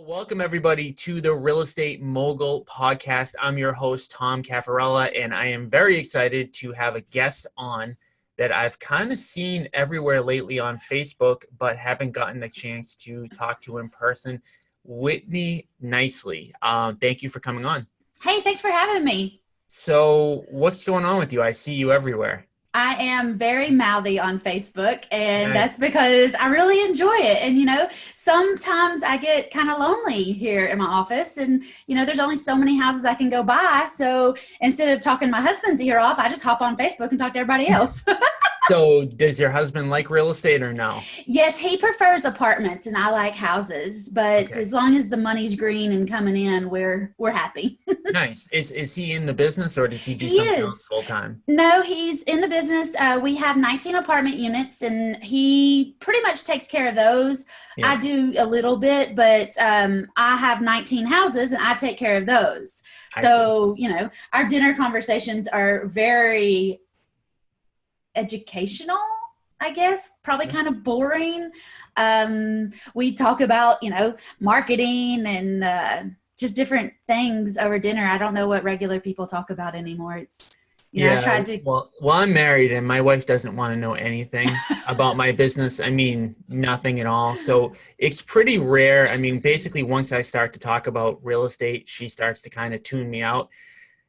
Welcome everybody to the Real Estate Mogul podcast. I'm your host, Tom Caffarella, and I am very excited to have a guest on that I've kind of seen everywhere lately on Facebook, but haven't gotten the chance to talk to in person. Whitney Nicely. Thank you for coming on. Hey, thanks for having me. So what's going on with you? I see you everywhere. I am very mouthy on Facebook, and Nice. that's because I really enjoy it. And, sometimes I get kind of lonely here in my office, and, there's only so many houses I can go by. So instead of talking my husband's ear off, I just hop on Facebook and talk to everybody else. So does your husband like real estate or no? Yes, he prefers apartments and I like houses, but Okay. as long as the money's green and coming in, we're happy. Nice. Is he in the business or does he do He something else is. full time? No, he's in the business. We have 19 apartment units, and he pretty much takes care of those. Yeah. I do a little bit, but I have 19 houses, and I take care of those. So, our dinner conversations are very educational, I guess, probably kind of boring. We talk about, marketing and just different things over dinner. I don't know what regular people talk about anymore. It's, I tried to. Well, I'm married and my wife doesn't want to know anything about my business. I mean, nothing at all. So it's pretty rare. I mean, basically once I start to talk about real estate, she starts to kind of tune me out.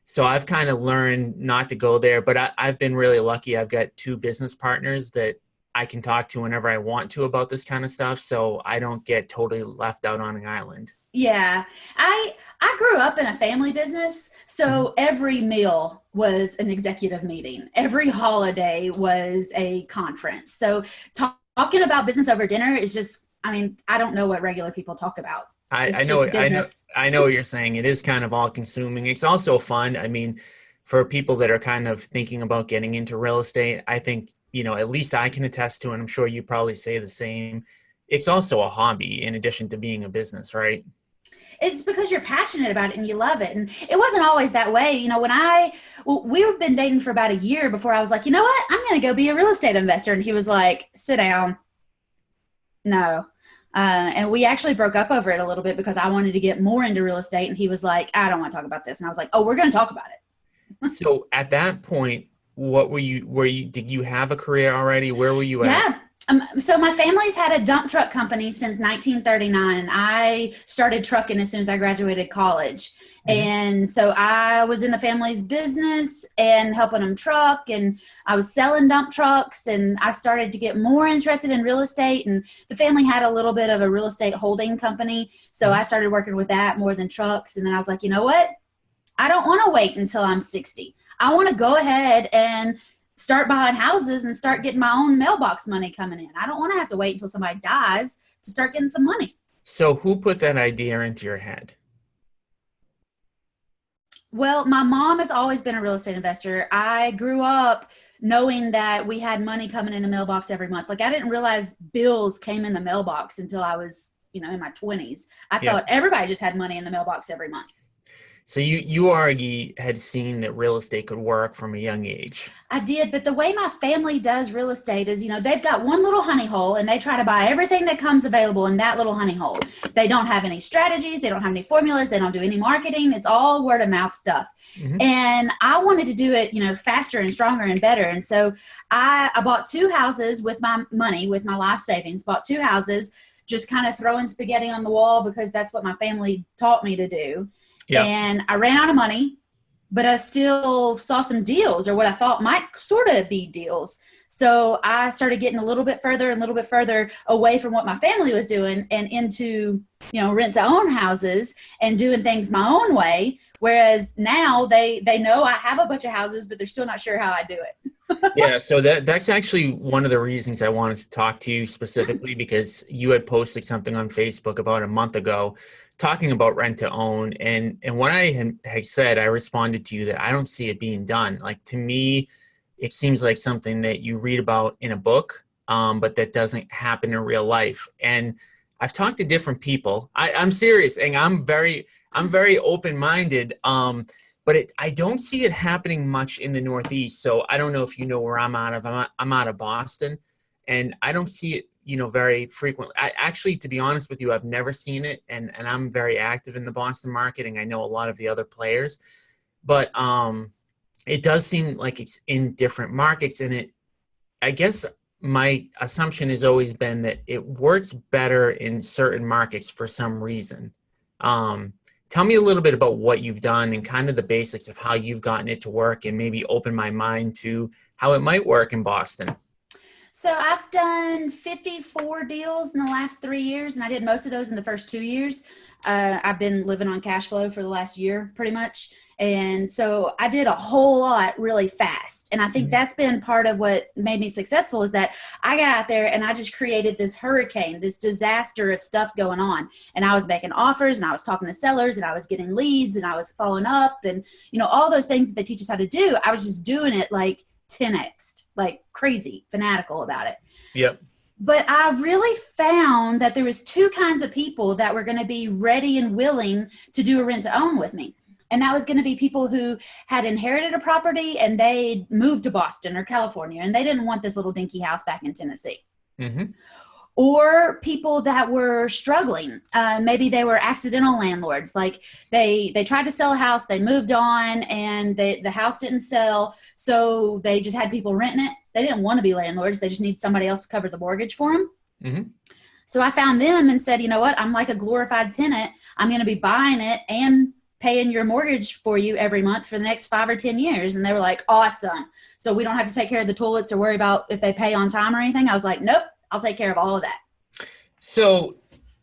So I've kind of learned not to go there, but I've been really lucky. I've got two business partners that I can talk to whenever I want to about this kind of stuff. So I don't get totally left out on an island. Yeah, I grew up in a family business, so every meal was an executive meeting. Every holiday was a conference. So talking about business over dinner is just, I don't know what regular people talk about. I know what you're saying. It is kind of all consuming. It's also fun. I mean, for people that are kind of thinking about getting into real estate, I think, at least I can attest to, and I'm sure you probably say the same. It's also a hobby in addition to being a business, right? It's because you're passionate about it and you love it. And it wasn't always that way. We've been dating for about a year before I was like, you know what? I'm going to go be a real estate investor. And he was like, sit down. No. And we actually broke up over it a little bit because I wanted to get more into real estate. And he was like, I don't want to talk about this. And I was like, oh, we're going to talk about it. So at that point, did you have a career already? Where were you at? Yeah. So my family's had a dump truck company since 1939. And I started trucking as soon as I graduated college. And so I was in the family's business and helping them truck, and I was selling dump trucks, and I started to get more interested in real estate, and the family had a little bit of a real estate holding company. So I started working with that more than trucks. And then I was like, you know what? I don't want to wait until I'm 60. I want to go ahead and start buying houses and start getting my own mailbox money coming in. I don't want to have to wait until somebody dies to start getting some money. So who put that idea into your head? Well, my mom has always been a real estate investor. I grew up knowing that we had money coming in the mailbox every month. Like, I didn't realize bills came in the mailbox until I was, in my 20s. I thought everybody just had money in the mailbox every month. So you already had seen that real estate could work from a young age. I did, but the way my family does real estate is, they've got one little honey hole and they try to buy everything that comes available in that little honey hole. They don't have any strategies. They don't have any formulas. They don't do any marketing. It's all word of mouth stuff. And I wanted to do it, faster and stronger and better. And so I bought two houses with my money, with my life savings, bought two houses, just kind of throwing spaghetti on the wall because that's what my family taught me to do. Yeah. And I ran out of money, but I still saw some deals, or what I thought might sort of be deals. So I started getting a little bit further away from what my family was doing and into, rent to own houses and doing things my own way. Whereas now they know I have a bunch of houses, but they're still not sure how I do it. Yeah. So that's actually one of the reasons I wanted to talk to you specifically, because you had posted something on Facebook about a month ago talking about rent to own. And when I had said, I responded to you that I don't see it being done. Like, to me, it seems like something that you read about in a book, but that doesn't happen in real life. And I've talked to different people. I'm serious, and I'm very open-minded. But I don't see it happening much in the Northeast. So I don't know if you know where I'm out of. I'm out of Boston, and I don't see it very frequently. I actually, to be honest with you, I've never seen it, and I'm very active in the Boston market, and I know a lot of the other players, but it does seem like it's in different markets, and I guess my assumption has always been that it works better in certain markets for some reason. Tell me a little bit about what you've done and kind of the basics of how you've gotten it to work, and maybe open my mind to how it might work in Boston. So I've done 54 deals in the last 3 years, and I did most of those in the first 2 years. I've been living on cash flow for the last year, pretty much. And so I did a whole lot really fast. And I think that's been part of what made me successful, is that I got out there and I just created this hurricane, this disaster of stuff going on. And I was making offers, and I was talking to sellers, and I was getting leads, and I was following up, and, all those things that they teach us how to do. I was just doing it like 10x, like crazy, fanatical about it. Yep. But I really found that there was two kinds of people that were going to be ready and willing to do a rent to own with me. And that was going to be people who had inherited a property and they moved to Boston or California, and they didn't want this little dinky house back in Tennessee. Mm-hmm. Or people that were struggling. Maybe they were accidental landlords. Like they tried to sell a house, they moved on, and the house didn't sell. So they just had people renting it. They didn't want to be landlords. They just need somebody else to cover the mortgage for them. Mm-hmm. So I found them and said, you know what? I'm like a glorified tenant. I'm going to be buying it and paying your mortgage for you every month for the next 5 or 10 years. And they were like, awesome. So we don't have to take care of the toilets or worry about if they pay on time or anything. I was like, nope, I'll take care of all of that. So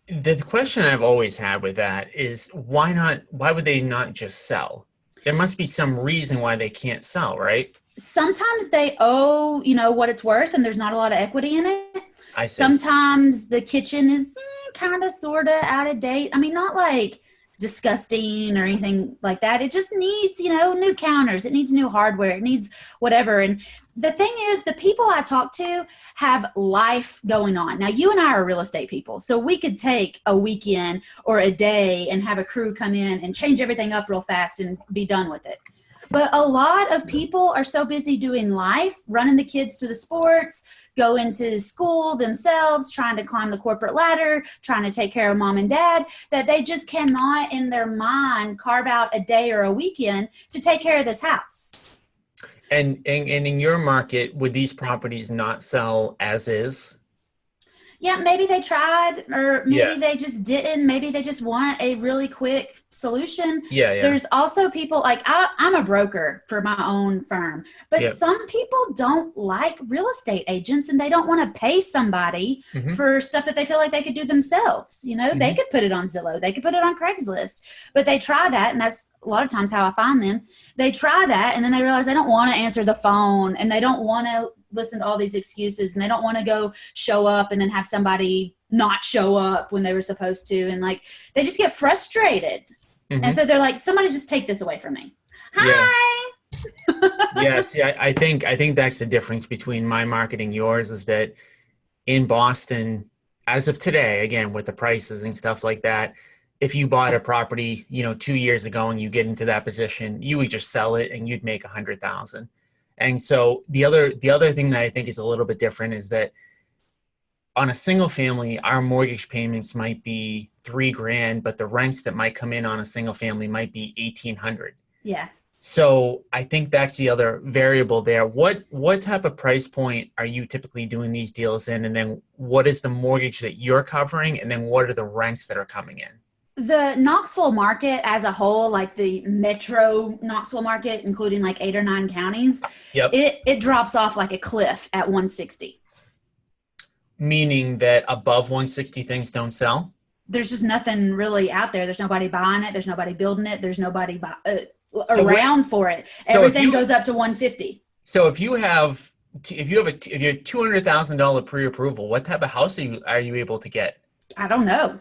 the question I've always had with that is, why would they not just sell? There must be some reason why they can't sell, right? Sometimes they owe, what it's worth, and there's not a lot of equity in it. I see. Sometimes the kitchen is kind of, sort of out of date. I mean, not like disgusting or anything like that. It just needs, new counters. It needs new hardware. It needs whatever. And the thing is, the people I talk to have life going on. Now, you and I are real estate people, so we could take a weekend or a day and have a crew come in and change everything up real fast and be done with it. But a lot of people are so busy doing life, running the kids to the sports, going to school themselves, trying to climb the corporate ladder, trying to take care of mom and dad, that they just cannot in their mind carve out a day or a weekend to take care of this house. And in your market, would these properties not sell as is? Yeah, maybe they tried, or maybe they just didn't. Maybe they just want a really quick solution. Yeah. There's also people like I'm a broker for my own firm, but some people don't like real estate agents, and they don't want to pay somebody for stuff that they feel like they could do themselves. They could put it on Zillow, they could put it on Craigslist, but they try that, and that's a lot of times how I find them. They try that, and then they realize they don't want to answer the phone, and they don't want to listen to all these excuses, and they don't want to go show up and then have somebody not show up when they were supposed to. And like, they just get frustrated. And so they're like, somebody just take this away from me. Hi. Yeah. See, I think that's the difference between my market and yours, is that in Boston, as of today, again, with the prices and stuff like that, if you bought a property, 2 years ago and you get into that position, you would just sell it and you'd make $100,000. And so the other thing that I think is a little bit different is that on a single family, our mortgage payments might be $3,000, but the rents that might come in on a single family might be $1,800. Yeah. So I think that's the other variable there. What type of price point are you typically doing these deals in? And then what is the mortgage that you're covering? And then what are the rents that are coming in? The Knoxville market as a whole, like the metro Knoxville market, including like 8 or 9 counties, it drops off like a cliff at 160. Meaning that above 160 things don't sell? There's just nothing really out there. There's nobody buying it. There's nobody building it. There's nobody around for it. Everything goes up to 150. So if you have $200,000 pre-approval, what type of house are you able to get? I don't know.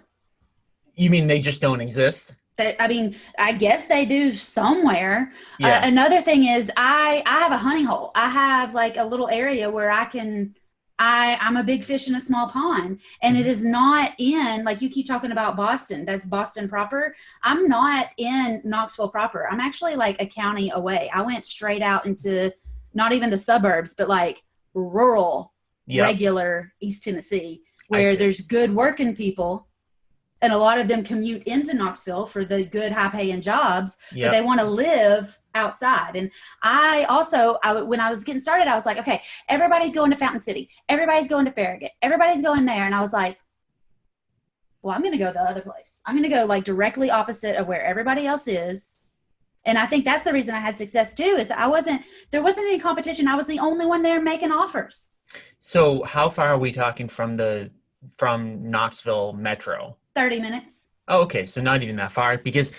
You mean they just don't exist? I guess they do somewhere. Yeah. Another thing is I have a honey hole. I have like a little area where I'm a big fish in a small pond, and it is not in, like you keep talking about Boston. That's Boston proper. I'm not in Knoxville proper. I'm actually like a county away. I went straight out into not even the suburbs, but like rural, regular East Tennessee. where there's good working people. And a lot of them commute into Knoxville for the good high paying jobs, but they want to live outside. And when I was getting started, I was like, okay, everybody's going to Fountain City. Everybody's going to Farragut. Everybody's going there. And I was like, well, I'm going to go the other place. I'm going to go like directly opposite of where everybody else is. And I think that's the reason I had success too, is there wasn't any competition. I was the only one there making offers. So how far are we talking from Knoxville Metro? 30 minutes. Oh, okay. So not even that far, because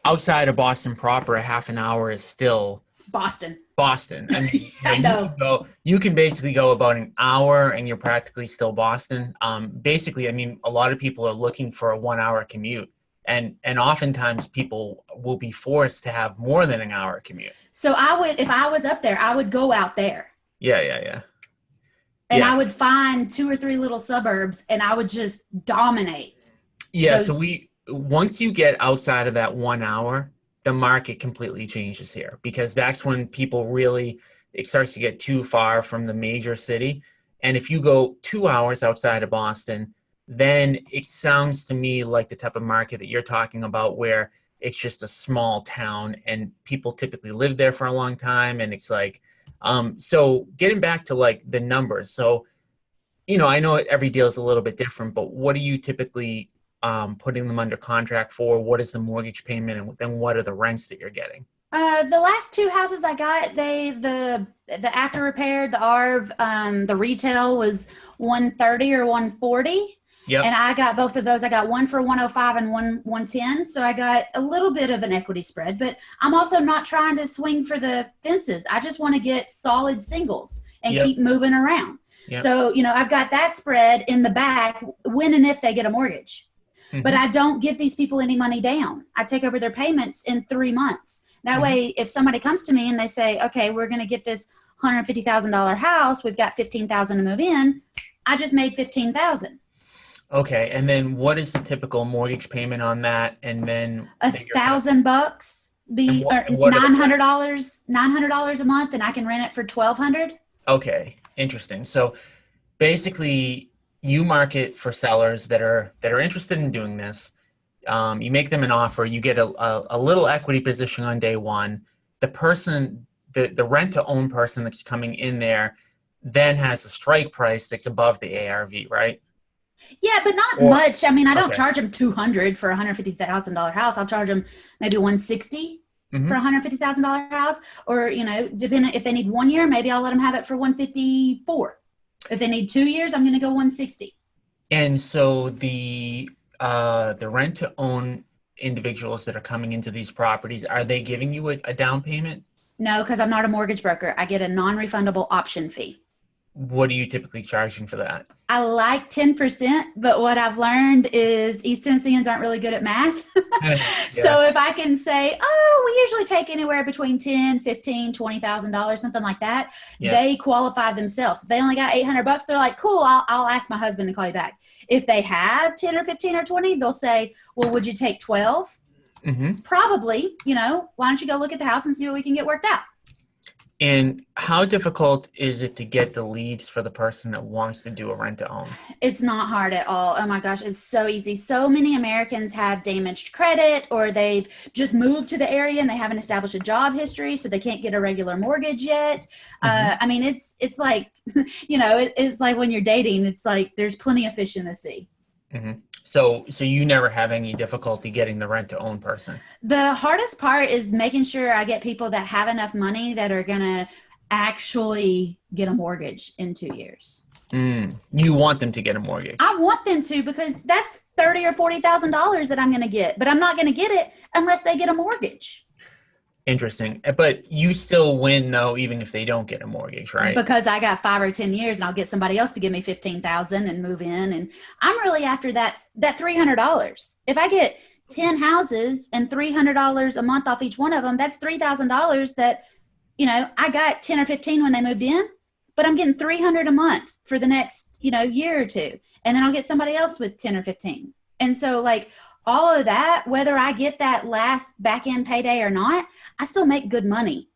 outside of Boston proper, a half an hour is still Boston. I mean, I know. You can basically go about an hour and you're practically still Boston. Basically, I mean, a lot of people are looking for a 1 hour commute, and oftentimes people will be forced to have more than an hour commute. So if I was up there, I would go out there. Yeah. And I would find 2 or 3 little suburbs and I would just dominate. Yeah, so once you get outside of that 1 hour, the market completely changes here, because that's when it starts to get too far from the major city. And if you go 2 hours outside of Boston, then it sounds to me like the type of market that you're talking about, where it's just a small town and people typically live there for a long time. And it's like, so getting back to like the numbers. So, I know every deal is a little bit different, but what do you typically putting them under contract for? What is the mortgage payment, and then what are the rents that you're getting? The last 2 houses I got, the after repair, the ARV, the retail was 130 or 140. Yep. And I got both of those. I got one for 105 and 110. So I got a little bit of an equity spread, but I'm also not trying to swing for the fences. I just want to get solid singles and keep moving around. Yep. So, I've got that spread in the back when and if they get a mortgage. But I don't give these people any money down. I take over their payments in 3 months. That way, if somebody comes to me and they say, okay, we're going to get this $150,000 house, we've got $15,000 to move in, I just made $15,000. Okay, and then what is the typical mortgage payment on that? And then $1,000 be $900 a month, and I can rent it for $1,200. Okay, interesting. So basically, you market for sellers that are interested in doing this. You make them an offer. You get a little equity position on day one. The person, the rent-to-own person that's coming in there, then has a strike price that's above the ARV, right? Yeah, but not much. I mean, I don't charge them $200 for a $150,000 house. I'll charge them maybe $160 for a $150,000 house, or depending if they need 1 year, maybe I'll let them have it for $154. If they need 2 years, I'm going to go 160. And so the rent-to-own individuals that are coming into these properties, are they giving you a down payment? No, because I'm not a mortgage broker. I get a non-refundable option fee. What are you typically charging for that? I like 10%, but what I've learned is East Tennesseans aren't really good at math. So if I can say, we usually take anywhere between $10,000, $15,000, $20,000, something like that, they qualify themselves. If they only got $800, they're like, cool, I'll ask my husband to call you back. If they have 10 or 15 or 20, they'll say, well, would you take 12? Probably, why don't you go look at the house and see what we can get worked out? And how difficult is it to get the leads for the person that wants to do a rent-to-own? It's not hard at all. Oh my gosh, it's so easy. So many Americans have damaged credit, or they've just moved to the area and they haven't established a job history, so they can't get a regular mortgage yet. I mean, it's like, it's like when you're dating, it's like there's plenty of fish in the sea. So you never have any difficulty getting the rent-to-own person? The hardest part is making sure I get people that have enough money that are going to actually get a mortgage in 2 years. You want them to get a mortgage? I want them to, because that's $30,000 or $40,000 that I'm going to get, but I'm not going to get it unless they get a mortgage. Interesting. But you still win, though, even if they don't get a mortgage, right? Because I got 5 or 10 years and I'll get somebody else to give me $15,000 and move in. And I'm really after that $300. If I get 10 houses and $300 a month off each one of them, that's $3,000 that, I got 10 or 15 when they moved in, but I'm getting $300 a month for the next, year or two. And then I'll get somebody else with 10 or 15. And so all of that, whether I get that last back end payday or not, I still make good money.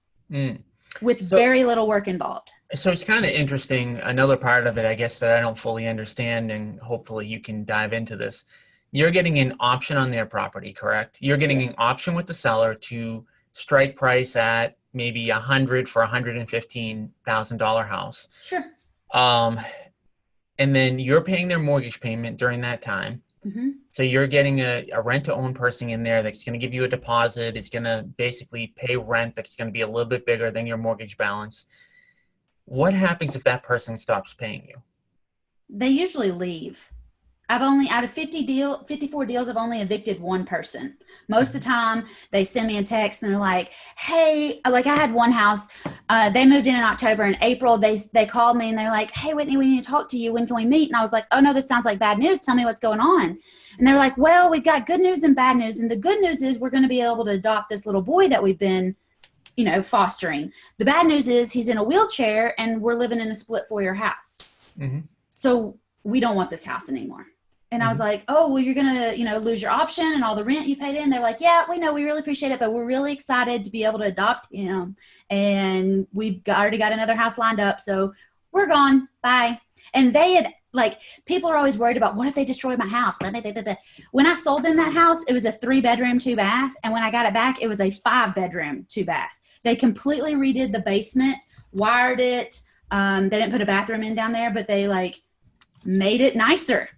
with very little work involved. So it's kind of interesting. Another part of it, I guess, that I don't fully understand, and hopefully you can dive into this. You're getting an option on their property, correct? You're getting an Yes. option with the seller to strike price at maybe 100 for $115,000 house. Sure. And then you're paying their mortgage payment during that time. Mm-hmm. So you're getting a rent-to-own person in there that's going to give you a deposit. It's going to basically pay rent that's going to be a little bit bigger than your mortgage balance. What happens if that person stops paying you? They usually leave. I've only, out of 54 deals, I've only evicted one person. Most of the time, they send me a text and they're like, hey, like I had one house, they moved in October. In April, they called me and they're like, hey, Whitney, we need to talk to you. When can we meet? And I was like, oh, no, this sounds like bad news. Tell me what's going on. And they're like, well, we've got good news and bad news. And the good news is we're going to be able to adopt this little boy that we've been fostering. The bad news is he's in a wheelchair and we're living in a split foyer house. Mm-hmm. So we don't want this house anymore. And I was like, oh, well, you're going to, lose your option and all the rent you paid in. They're like, yeah, we know, we really appreciate it, but we're really excited to be able to adopt him. And we've already got another house lined up. So we're gone. Bye. And they had, people are always worried about, what if they destroy my house? When I sold them that house, it was a 3-bedroom, 2-bath. And when I got it back, it was a 5-bedroom, 2-bath. They completely redid the basement, wired it. They didn't put a bathroom in down there, but they made it nicer.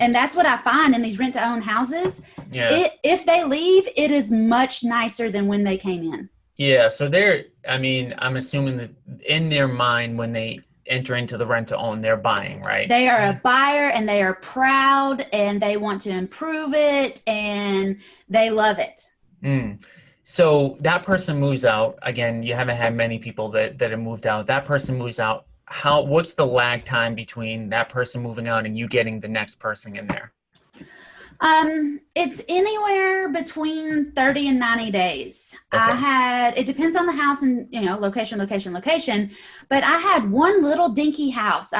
And that's what I find in these rent-to-own houses. Yeah. If they leave, it is much nicer than when they came in. Yeah. So I'm assuming that in their mind, when they enter into the rent-to-own, they're buying, right? They are a buyer and they are proud and they want to improve it and they love it. Mm. So that person moves out. Again, you haven't had many people that have moved out. That person moves out. What's the lag time between that person moving out and you getting the next person in there? It's anywhere between 30 and 90 days. Okay. It depends on the house and, location, but I had one little dinky house.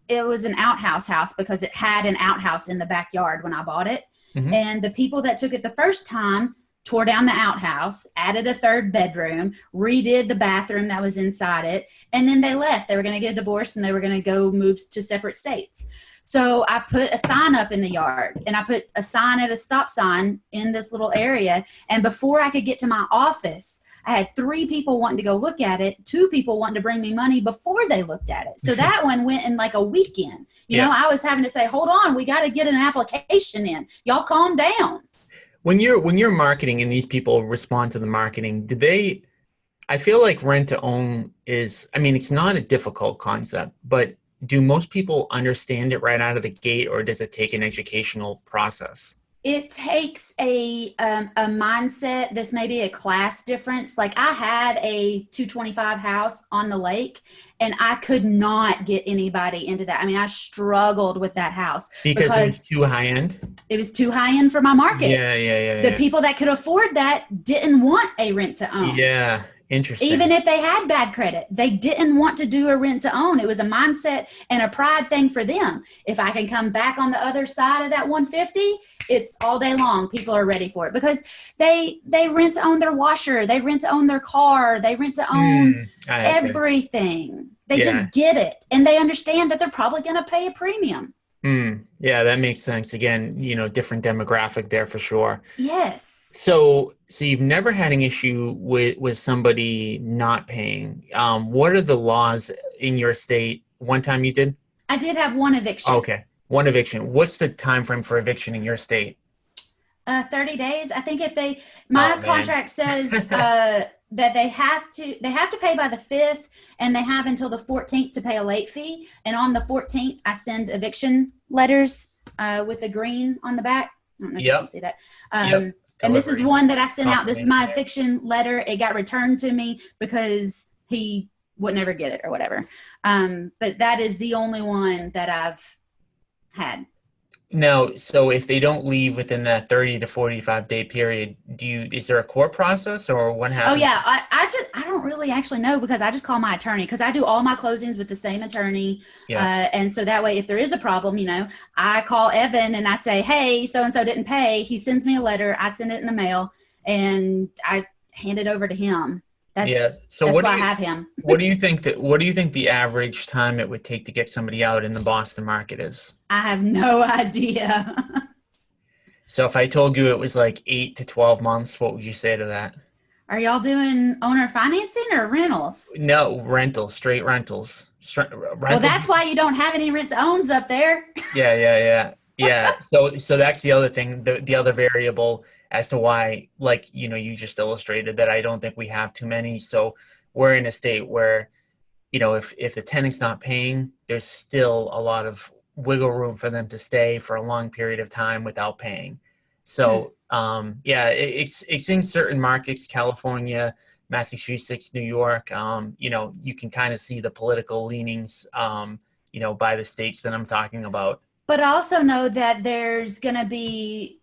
It was an outhouse house because it had an outhouse in the backyard when I bought it. Mm-hmm. And the people that took it the first time tore down the outhouse, added a 3rd bedroom, redid the bathroom that was inside it, and then they left. They were going to get divorced and they were going to go move to separate states. So I put a sign up in the yard and I put a sign at a stop sign in this little area. And before I could get to my office, I had 3 people wanting to go look at it, 2 people wanting to bring me money before they looked at it. So that one went in a weekend. I was having to say, hold on, we got to get an application in. Y'all calm down. When you're marketing and these people respond to the marketing, I feel like rent to own it's not a difficult concept, but do most people understand it right out of the gate, or does it take an educational process? It takes a mindset. This may be a class difference. I had a 225 house on the lake and I could not get anybody into that. I struggled with that house because it was too high end. It was too high end for my market. Yeah. The people that could afford that didn't want a rent to own. Yeah. Interesting. Even if they had bad credit, they didn't want to do a rent to own. It was a mindset and a pride thing for them. If I can come back on the other side of that 150, it's all day long. People are ready for it because they rent to own their washer. They rent to own their car. They rent to own everything. They just get it. And they understand that they're probably going to pay a premium. Yeah, that makes sense. Again, different demographic there for sure. Yes. So you've never had an issue with somebody not paying. What are the laws in your state? One time you did? I did have one eviction. Okay. One eviction. What's the time frame for eviction in your state? 30 days. I think my contract says that they have to pay by the 5th and they have until the 14th to pay a late fee. And on the 14th, I send eviction letters with the green on the back. I don't know if you can see that. And this is one that I sent out. This is my eviction letter. It got returned to me because he would never get it or whatever. But that is the only one that I've had. Now, so if they don't leave within that 30 to 45 day period, is there a court process or what happens? Oh yeah, I don't really actually know because I just call my attorney because I do all my closings with the same attorney. Yeah. And so that way, if there is a problem, I call Evan and I say, hey, so-and-so didn't pay. He sends me a letter. I send it in the mail and I hand it over to him. That's Yeah. So that's why I have him. what do you think the average time it would take to get somebody out in the Boston market is? I have no idea. So if I told you it was like 8 to 12 months, what would you say to that? Are y'all doing owner financing or rentals? No, rentals, straight rentals. Well, Rentals. that's why you don't have any rent to owns up there. Yeah, yeah, yeah. Yeah. So that's the other thing, the other variable as to why, like, you just illustrated that I don't think we have too many. So we're in a state where, if the tenant's not paying, there's still a lot of wiggle room for them to stay for a long period of time without paying. Hmm. So yeah, it's in certain markets, California, Massachusetts, New York. You can kind of see the political leanings, by the states that I'm talking about. But I also know that there's going to be,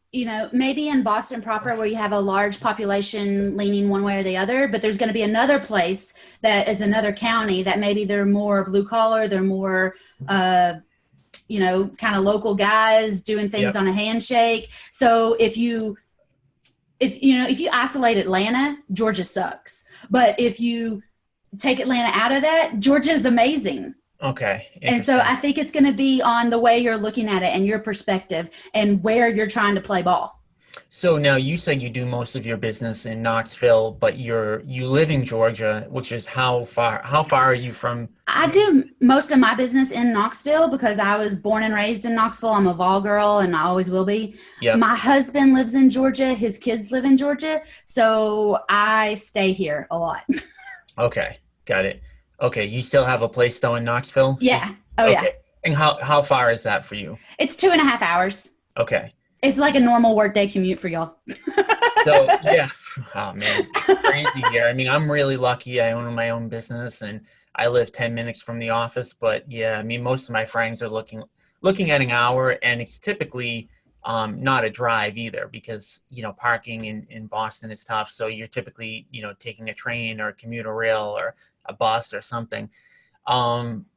maybe in Boston proper where you have a large population leaning one way or the other, but there's going to be another place that is another county that maybe they're more blue collar, they're more, kind of local guys doing things Yep. on a handshake. So if you isolate Atlanta, Georgia sucks. But if you take Atlanta out of that, Georgia is amazing. Okay. And so Interesting. I think it's going to be on the way you're looking at it and your perspective and where you're trying to play ball. So now you said you do most of your business in Knoxville, but you live in Georgia, which is how far? How far are you from? I do most of my business in Knoxville because I was born and raised in Knoxville. I'm a Vol girl and I always will be. Yep. My husband lives in Georgia. His kids live in Georgia. So I stay here a lot. Okay. Got it. Okay. You still have a place though in Knoxville? Yeah. Oh, yeah. Okay. And how far is that for you? It's 2.5 hours. Okay. It's like a normal workday commute for y'all. So yeah. Oh man, crazy here. I mean, I'm really lucky. I own my own business and I live 10 minutes from the office. But yeah, I mean, most of my friends are looking at an hour, and it's typically not a drive either because parking in Boston is tough. So you're typically taking a train or a commuter rail or a bus or something. Um,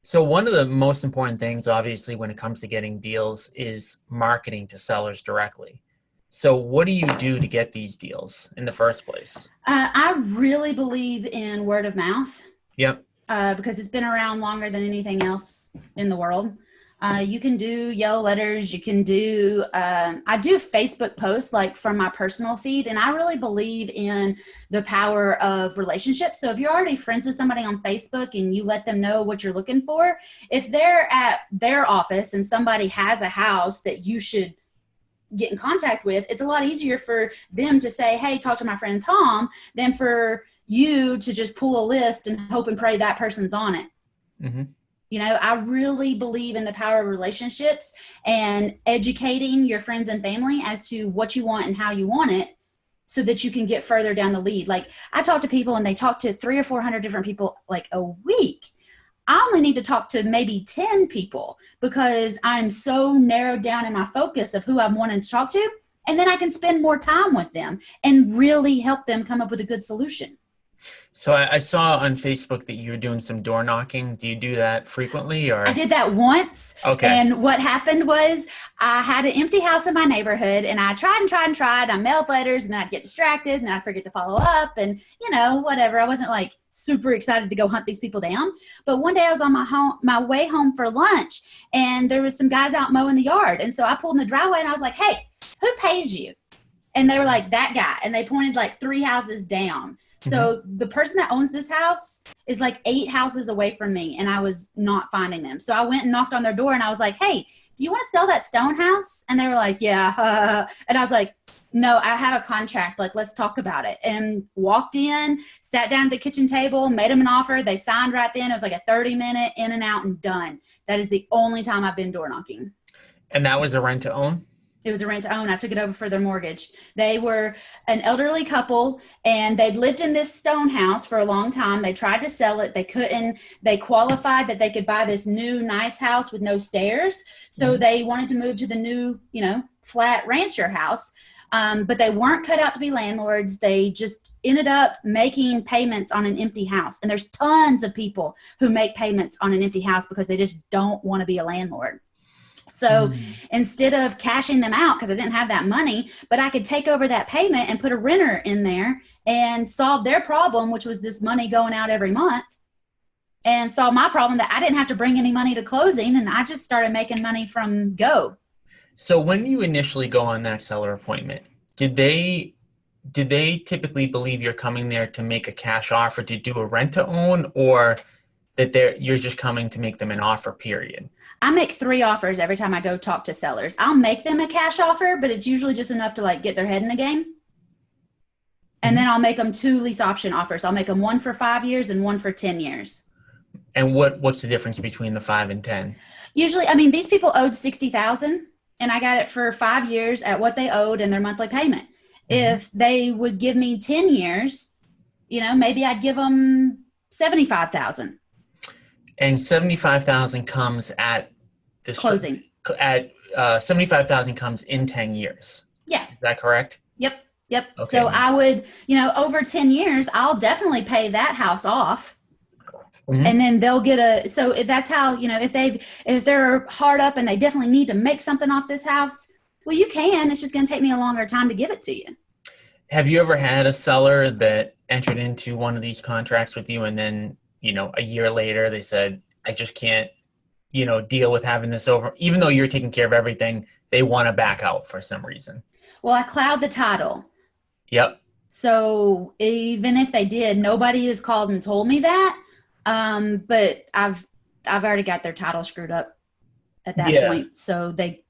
so one of the most important things, obviously, when it comes to getting deals is marketing to sellers directly. So what do you do to get these deals in the first place? I really believe in word of mouth Yep. because it's been around longer than anything else in the world. You can do yellow letters. You can do, I do Facebook posts like from my personal feed, and I really believe in the power of relationships. So if you're already friends with somebody on Facebook and you let them know what you're looking for, if they're at their office and somebody has a house that you should get in contact with, it's a lot easier for them to say, hey, talk to my friend Tom, than for you to just pull a list and hope and pray that person's on it. Mm-hmm. I really believe in the power of relationships and educating your friends and family as to what you want and how you want it so that you can get further down the lead. Like I talk to people and they talk to 300 or 400 different people like a week. I only need to talk to maybe 10 people because I'm so narrowed down in my focus of who I'm wanting to talk to. And then I can spend more time with them and really help them come up with a good solution. So I saw on Facebook that you were doing some door knocking. Do you do that frequently I or? did that once. Okay. And what happened was I had an empty house in my neighborhood and I tried and tried and tried. I mailed letters and then I'd get distracted and then I'd forget to follow up and, whatever. I wasn't like super excited to go hunt these people down. But one day I was on my way home for lunch and there was some guys out mowing the yard. And so I pulled in the driveway and I was like, hey, who pays you? And they were like, that guy. And they pointed like 3 houses down. So the person that owns this house is like 8 houses away from me and I was not finding them. So I went and knocked on their door and I was like, hey, do you want to sell that stone house? And they were like, yeah. And I was like, no, I have a contract. Like, let's talk about it. And walked in, sat down at the kitchen table, made them an offer. They signed right then. It was like a 30-minute in and out and done. That is the only time I've been door knocking. And that was a rent to own? It was a rent to own. I took it over for their mortgage. They were an elderly couple and they'd lived in this stone house for a long time. They tried to sell it. They couldn't. They qualified that they could buy this new nice house with no stairs. So they wanted to move to the new, flat rancher house. But they weren't cut out to be landlords. They just ended up making payments on an empty house. And there's tons of people who make payments on an empty house because they just don't want to be a landlord. So Mm. instead of cashing them out because I didn't have that money, but I could take over that payment and put a renter in there and solve their problem, which was this money going out every month, and solve my problem that I didn't have to bring any money to closing, and I just started making money from go. So when you initially go on that seller appointment, did they typically believe you're coming there to make a cash offer to do a rent to own, or that you're just coming to make them an offer, period? I make 3 offers every time I go talk to sellers. I'll make them a cash offer, but it's usually just enough to like get their head in the game. And then I'll make them 2 lease option offers. I'll make them one for 5 years and one for 10 years. And what's the difference between the 5 and 10? Usually, I mean, these people owed 60,000 and I got it for 5 years at what they owed and their monthly payment. If they would give me 10 years, maybe I'd give them 75,000. And 75,000 comes at the Closing. 75,000 comes in 10 years. Yeah. Is that correct? Yep. Okay. So I would, over 10 years, I'll definitely pay that house off. And then they'll get so if that's how, if they're hard up and they definitely need to make something off this house, well, you can. It's just going to take me a longer time to give it to you. Have you ever had a seller that entered into one of these contracts with you and then, a year later they said, I just can't, deal with having this over, even though you're taking care of everything, they want to back out for some reason? Well, I cloud the title. Yep. So even if they did, nobody has called and told me that. But I've already got their title screwed up at that point. So they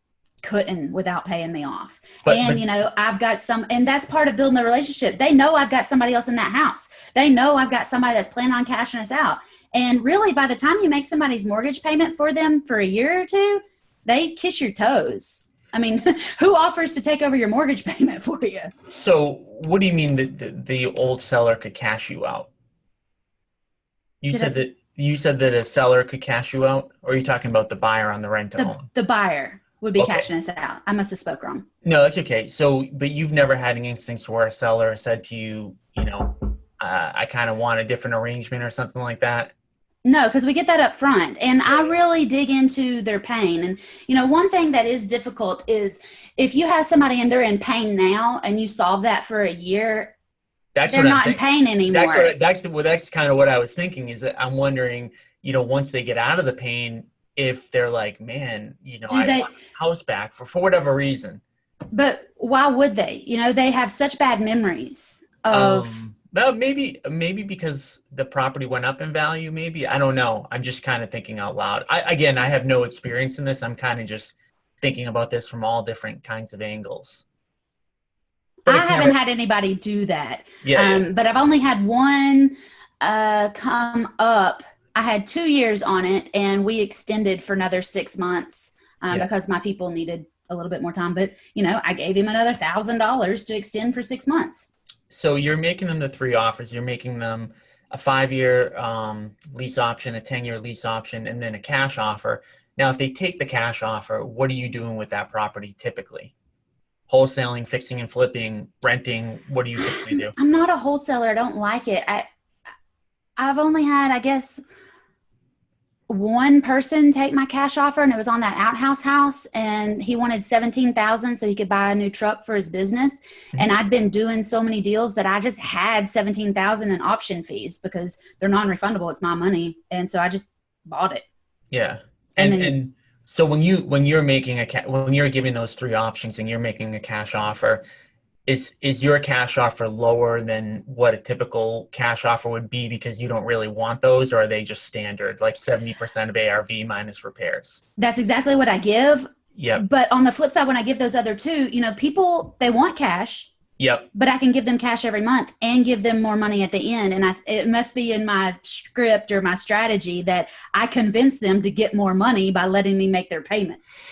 couldn't without paying me off. But I've got and that's part of building the relationship. They know I've got somebody else in that house. They know I've got somebody that's planning on cashing us out. And really, by the time you make somebody's mortgage payment for them for a year or two, they kiss your toes. I mean, who offers to take over your mortgage payment for you? So what do you mean that the old seller could cash you out? You said that a seller could cash you out, or are you talking about the buyer on the rent to own? The buyer would be cashing us out. I must have spoke wrong. No, that's okay. So, but you've never had any instance where a seller said to you, I kind of want a different arrangement or something like that? No, because we get that up front, and I really dig into their pain. And, one thing that is difficult is if you have somebody and they're in pain now and you solve that for a year, they're not in pain anymore. That's kind of what I was thinking, is that I'm wondering, once they get out of the pain, if they're like, man, I want the house back for whatever reason. But why would they? They have such bad memories of. Well, maybe because the property went up in value. Maybe, I don't know. I'm just kind of thinking out loud. I have no experience in this. I'm kind of just thinking about this from all different kinds of angles. I haven't had anybody do that. But I've only had one come up. I had 2 years on it, and we extended for another 6 months because my people needed a little bit more time. But, I gave him another $1,000 to extend for 6 months. So you're making them the 3 offers. You're making them a 5-year lease option, a 10-year lease option, and then a cash offer. Now, if they take the cash offer, what are you doing with that property typically? Wholesaling, fixing and flipping, renting? What do you typically do? I'm not a wholesaler. I don't like it. I've only had, I guess, one person take my cash offer, and it was on that outhouse house, and he wanted $17,000 so he could buy a new truck for his business. And I'd been doing so many deals that I just had $17,000 in option fees because they're non-refundable. It's my money, and so I just bought it. Yeah, and so when you're making when you're giving those 3 options and you're making a cash offer, is your cash offer lower than what a typical cash offer would be because you don't really want those, or are they just standard, like 70% of ARV minus repairs? That's exactly what I give. Yep. But on the flip side, when I give those other 2, people, they want cash. Yep. But I can give them cash every month and give them more money at the end. And it must be in my script or my strategy that I convince them to get more money by letting me make their payments.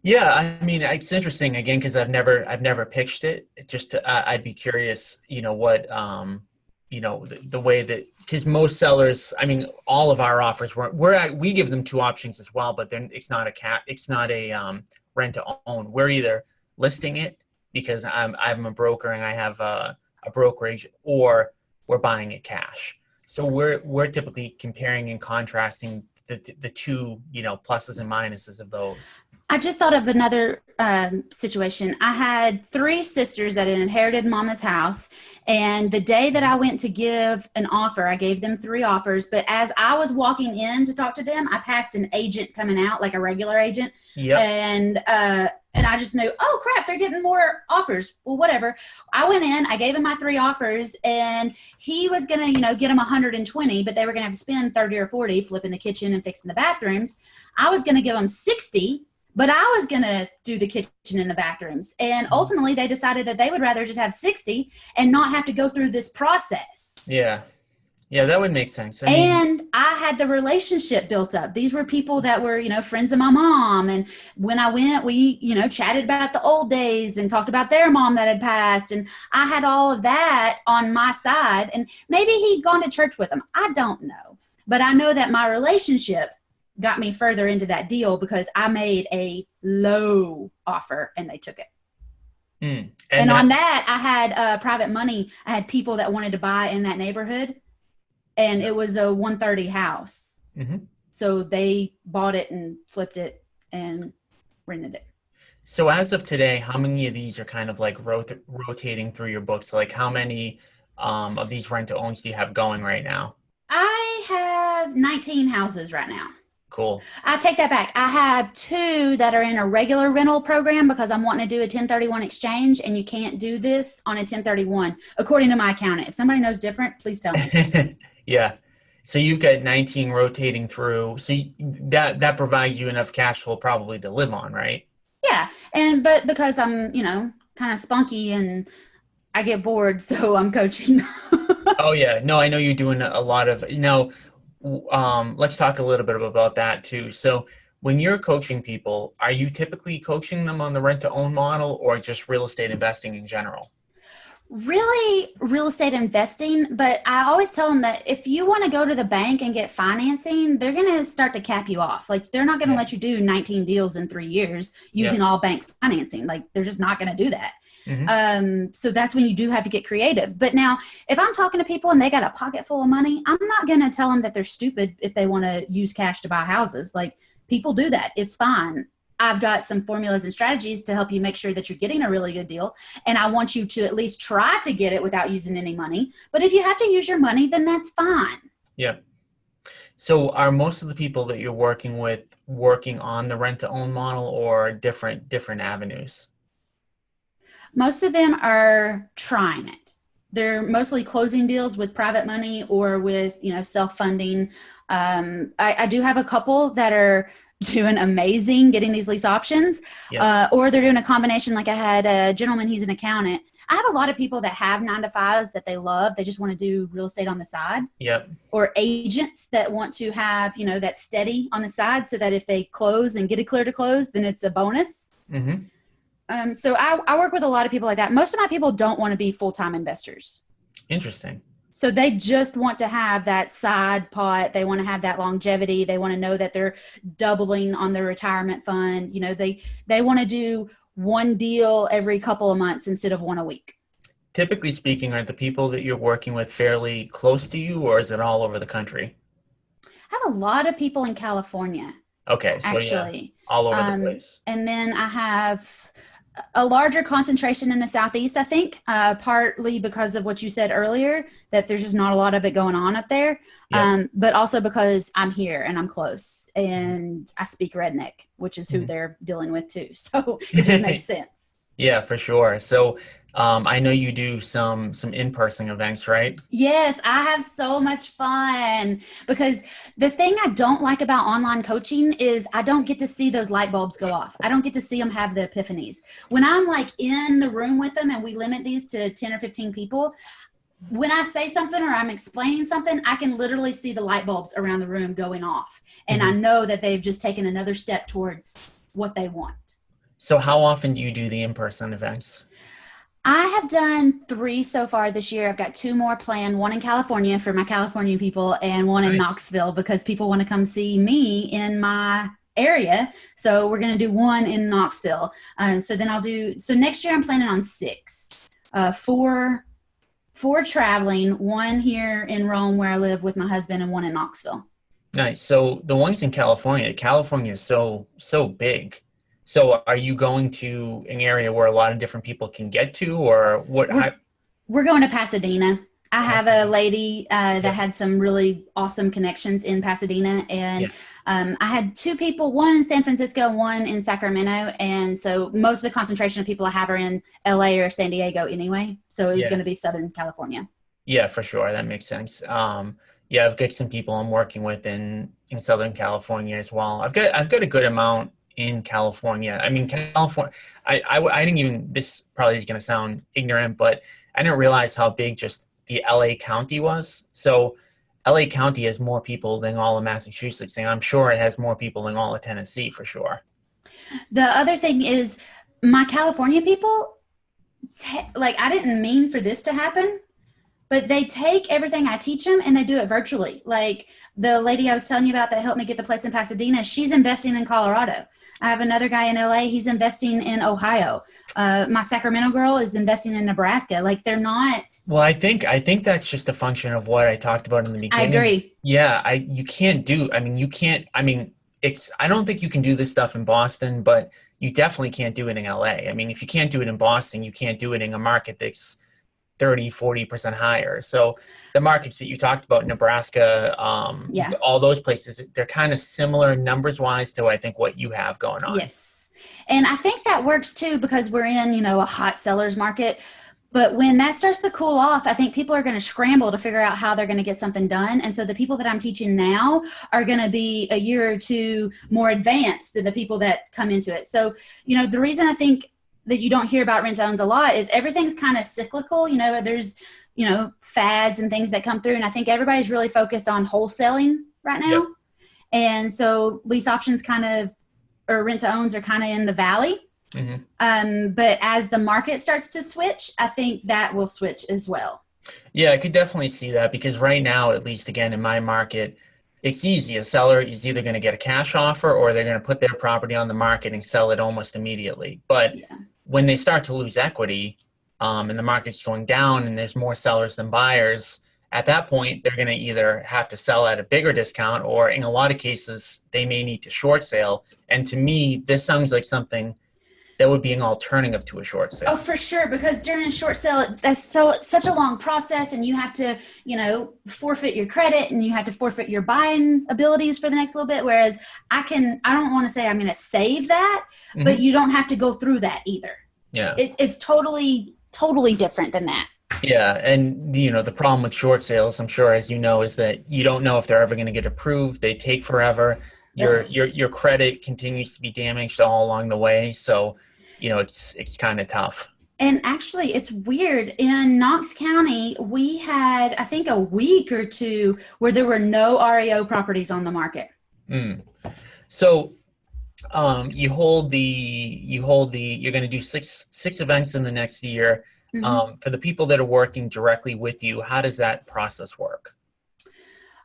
Yeah, I mean, it's interesting again because I've never pitched it. Just I'd be curious, what the way that, because most sellers, I mean, all of our offers we give them 2 options as well, but then it's not a rent to own. We're either listing it because I'm a broker and I have a brokerage, or we're buying it cash. So we're typically comparing and contrasting the 2 pluses and minuses of those. I just thought of another situation. I had three sisters that had inherited mama's house. And the day that I went to give an offer, I gave them three offers. But as I was walking in to talk to them, I passed an agent coming out, like a regular agent. Yep. And I just knew, oh crap, they're getting more offers. Well, whatever. I went in, I gave him my three offers, and he was going to, get them 120, but they were going to have to spend 30 or 40 flipping the kitchen and fixing the bathrooms. I was going to give them 60. But I was going to do the kitchen and the bathrooms. And ultimately, they decided that they would rather just have 60 and not have to go through this process. Yeah. Yeah, that would make sense. And I had the relationship built up. These were people that were, friends of my mom. And when I went, we, chatted about the old days and talked about their mom that had passed. And I had all of that on my side. And maybe he'd gone to church with them. I don't know. But I know that my relationship got me further into that deal because I made a low offer and they took it. And on that, I had private money. I had people that wanted to buy in that neighborhood, and it was a 130 house. So they bought it and flipped it and rented it. So as of today, how many of these are kind of like rotating through your books? Like how many of these rent-to-owns do you have going right now? I have 19 houses right now. Cool. I take that back. I have 2 that are in a regular rental program because I'm wanting to do a 1031 exchange, and you can't do this on a 1031, according to my accountant. If somebody knows different, please tell me. Yeah. So you've got 19 rotating through. So that provides you enough cash flow probably to live on, right? Yeah. But because I'm, kind of spunky and I get bored, so I'm coaching. Oh, yeah. No, I know you're doing a lot of, let's talk a little bit about that too. So when you're coaching people, are you typically coaching them on the rent to own model or just real estate investing in general? Really real estate investing, but I always tell them that if you want to go to the bank and get financing, they're going to start to cap you off. Like they're not going to let you do 19 deals in 3 years using all bank financing. Like they're just not going to do that. So that's when you do have to get creative. But now if I'm talking to people and they got a pocket full of money, I'm not going to tell them that they're stupid if they want to use cash to buy houses. Like people do that. It's fine. I've got some formulas and strategies to help you make sure that you're getting a really good deal. And I want you to at least try to get it without using any money. But if you have to use your money, then that's fine. Yeah. So are most of the people that you're working with working on the rent to own model or different avenues? Most of them are trying it. They're mostly closing deals with private money or with, self-funding. I do have a couple that are doing amazing getting these lease options, or they're doing a combination. Like I had a gentleman, he's an accountant. I have a lot of people that have 9-to-5s that they love. They just want to do real estate on the side. Yep. Or agents that want to have, that steady on the side so that if they close and get it clear to close, then it's a bonus. So I work with a lot of people like that. Most of my people don't want to be full-time investors. Interesting. So they just want to have that side pot. They want to have that longevity. They want to know that they're doubling on their retirement fund. They want to do one deal every couple of months instead of one a week. Typically speaking, are the people that you're working with fairly close to you, or is it all over the country? I have a lot of people in California. Okay, so actually, all over the place. And then I have a larger concentration in the Southeast, I think, partly because of what you said earlier, that there's just not a lot of it going on up there. But also because I'm here and I'm close and I speak redneck, which is who they're dealing with too. So it just makes sense. Yeah, for sure. So I know you do some in-person events, right? Yes, I have so much fun because the thing I don't like about online coaching is I don't get to see those light bulbs go off. I don't get to see them have the epiphanies. When I'm like in the room with them and we limit these to 10 or 15 people, when I say something or I'm explaining something, I can literally see the light bulbs around the room going off. And I know that they've just taken another step towards what they want. So how often do you do the in-person events? I have done 3 so far this year. I've got 2 more planned, one in California for my California people and one in Knoxville because people want to come see me in my area. So we're going to do one in Knoxville. So next year I'm planning on 6, 4 traveling, 1 here in Rome where I live with my husband and 1 in Knoxville. Nice. So the ones in California is so big. So are you going to an area where a lot of different people can get to, or what? We're going to Pasadena. I have a Pasadena. lady that Yeah. had some really awesome connections in Pasadena, and Yeah. I had two people, one in San Francisco, one in Sacramento, and so most of the concentration of people I have are in LA or San Diego anyway. So it was going Yeah. to be Southern California. Yeah, for sure. That makes sense. Yeah, I've got some people I'm working with in Southern California as well. I've got a good amount in California. I mean, California. I didn't even. This probably is going to sound ignorant, but I didn't realize how big just the LA County was. So LA County has more people than all of Massachusetts, and I'm sure it has more people than all of Tennessee for sure. The other thing is, my California people, like, I didn't mean for this to happen, but they take everything I teach them and they do it virtually. Like the lady I was telling you about that helped me get the place in Pasadena, she's investing in Colorado. I have another guy in LA, he's investing in Ohio. My Sacramento girl is investing in Nebraska. Like, they're not. Well, I think that's just a function of what I talked about in the I beginning. agree. Yeah, you can't do. I mean, you can't. I mean, it's. I don't think you can do this stuff in Boston, but you definitely can't do it in LA. I mean, if you can't do it in Boston, you can't do it in a market that's 30-40% higher. So the markets that you talked about, Nebraska, Yeah. all those places, they're kind of similar numbers wise to I think what you have going on. Yes. And I think that works too because we're in, a hot seller's market. But when that starts to cool off, I think people are going to scramble to figure out how they're going to get something done. And so the people that I'm teaching now are going to be a year or two more advanced than the people that come into it. So, the reason I think that you don't hear about rent to owns a lot is everything's kind of cyclical. There's, fads and things that come through. And I think everybody's really focused on wholesaling right Yep. now. And so lease options or rent to owns are kind of in the valley. But as the market starts to switch, I think that will switch as well. Yeah, I could definitely see that because right now, at least again in my market, it's easy. A seller is either going to get a cash offer or they're going to put their property on the market and sell it almost immediately. But Yeah. when they start to lose equity, and the market's going down and there's more sellers than buyers, at that point, they're going to either have to sell at a bigger discount or in a lot of cases, they may need to short sale. And to me, this sounds like something that would be an alternative to a short Oh, sale. for sure. Because during a short sale, that's such a long process, and you have to, forfeit your credit, and you have to forfeit your buying abilities for the next little bit. Whereas I don't want to say I'm going to save that, but you don't have to go through that either. Yeah. It's totally, totally different than that. Yeah, and the problem with short sales, I'm sure as you know, is that you don't know if they're ever going to get approved. They take forever. Your credit continues to be damaged all along the way. So, it's kind of tough. And actually, it's weird. In Knox County, we had, I think, a week or two where there were no REO properties on the market. So, you're going to do six events in the next year. For the people that are working directly with you, how does that process work?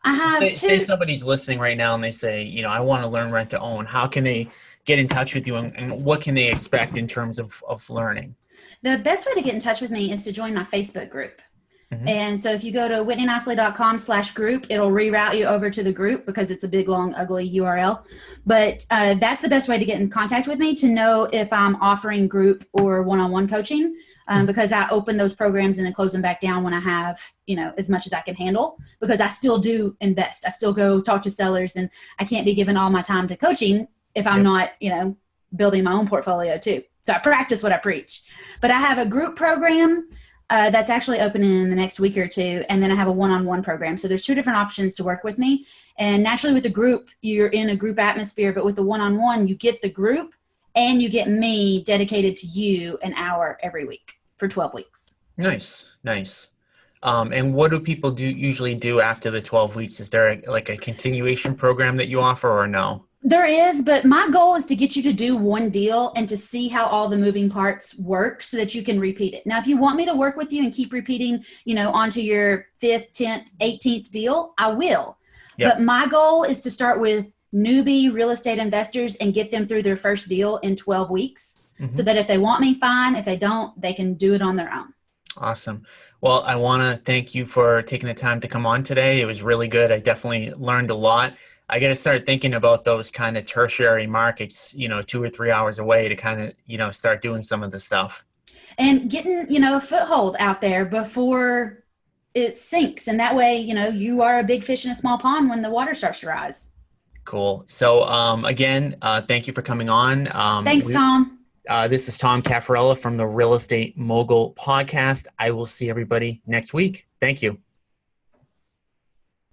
I have Say somebody's listening right now and they say, I want to learn rent to own. How can they get in touch with you and what can they expect in terms of learning? The best way to get in touch with me is to join my Facebook group. And so if you go to whitneynicely.com/group, it'll reroute you over to the group because it's a big, long, ugly URL. But that's the best way to get in contact with me to know if I'm offering group or one-on-one coaching. Because I open those programs and then close them back down when I have, as much as I can handle, because I still do invest. I still go talk to sellers, and I can't be giving all my time to coaching if I'm not, building my own portfolio too. So I practice what I preach. But I have a group program that's actually opening in the next week or two. And then I have a one-on-one program. So there's two different options to work with me. And naturally with the group, you're in a group atmosphere, but with the one-on-one, you get the group and you get me dedicated to you an hour every week for 12 weeks. Nice. And what do people usually do after the 12 weeks? Is there a continuation program that you offer or no? There is, but my goal is to get you to do one deal and to see how all the moving parts work so that you can repeat it. Now, if you want me to work with you and keep repeating, onto your 5th, 10th, 18th deal, I will. Yep. But my goal is to start with newbie real estate investors and get them through their first deal in 12 weeks so that if they want me, fine. If they don't, they can do it on their own. Awesome. Well, I want to thank you for taking the time to come on today. It was really good. I definitely learned a lot. I got to start thinking about those kind of tertiary markets, 2 or 3 hours away to kind of, start doing some of the stuff. And getting, a foothold out there before it sinks. And that way, you are a big fish in a small pond when the water starts to rise. Cool. So again, thank you for coming on. Thanks, Tom. This is Tom Caffarella from the Real Estate Mogul Podcast. I will see everybody next week. Thank you.